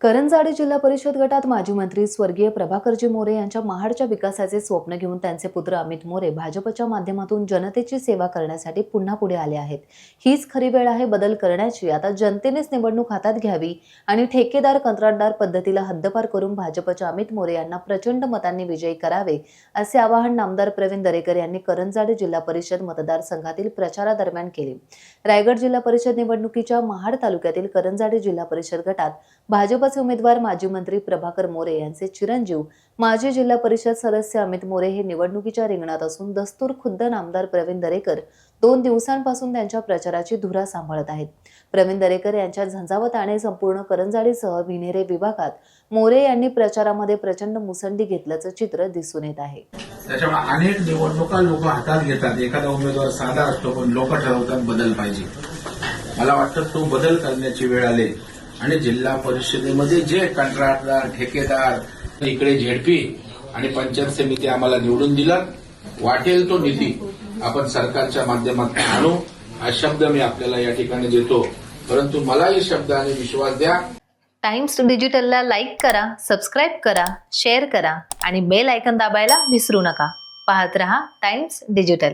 करंजाडी जिल्हा परिषद गटात माजी मंत्री स्वर्गीय प्रभाकरजी मोरे यांच्या महाडच्या विकासाचे स्वप्न घेऊन त्यांचे पुत्र अमित मोरे भाजपच्या माध्यमातून जनतेची सेवा करण्यासाठी पुन्हा पुढे आले आहेत। हीच खरी वेळ आहे बदल करण्याची। आता जनतेनेच निवडणूक हातात घ्यावी आणि ठेकेदार कंत्राटदार पद्धतीला हद्दपार करून भाजपच्या अमित मोरे यांना प्रचंड मतांनी विजयी करावे, असे आवाहन नामदार प्रवीण दरेकर यांनी करंजाडी जिल्हा परिषद मतदारसंघातील प्रचारादरम्यान केले। रायगड जिल्हा परिषद निवडणुकीच्या महाड तालुक्यातील करंजाडी जिल्हा परिषद गटात भाजपचे उमेदवार माजी मंत्री प्रभाकर मोरे यांचे चिरंजीव माजी जिल्हा परिषद सदस्य अमित मोरे हे निवडणुकीच्या रिंगणात असून दस्तूर खुद्द नामदार प्रवीण दरेकर 2 दिवसांपासून त्यांच्या प्रचाराची धुरा सांभाळत आहेत। प्रवीण दरेकर यांच्या झंझावत आणि संपूर्ण करंजाडीसह विनेरे विभागात मोरे यांनी प्रचारामध्ये प्रचंड मुसंडी घेतल्याचं चित्र दिसून येत आहे। त्याच्यामुळे अनेक निवडणुका लोक हातात घेतात। एखादा उमेदवार साधा असतो पण लोक ठरवतात बदल पाहिजे। मला वाटतं तो बदल करण्याची वेळ आली आणि जिल्हा परिषदेमध्ये जे कंत्राटदार ठेकेदार इकडे झेडपी आणि पंचायत समिती आम्हाला निवडून दिलं, वाटेल तो निधी आपण सरकारच्या माध्यमातून आणू हा शब्द मी आपल्याला या ठिकाणी देतो। परंतु मलाही शब्द आणि विश्वास द्या। टाइम्स डिजिटलला लाईक करा, सबस्क्राईब करा, शेअर करा आणि बेल आयकॉन दाबायला विसरू नका। पाहत रहा टाइम्स डिजिटल।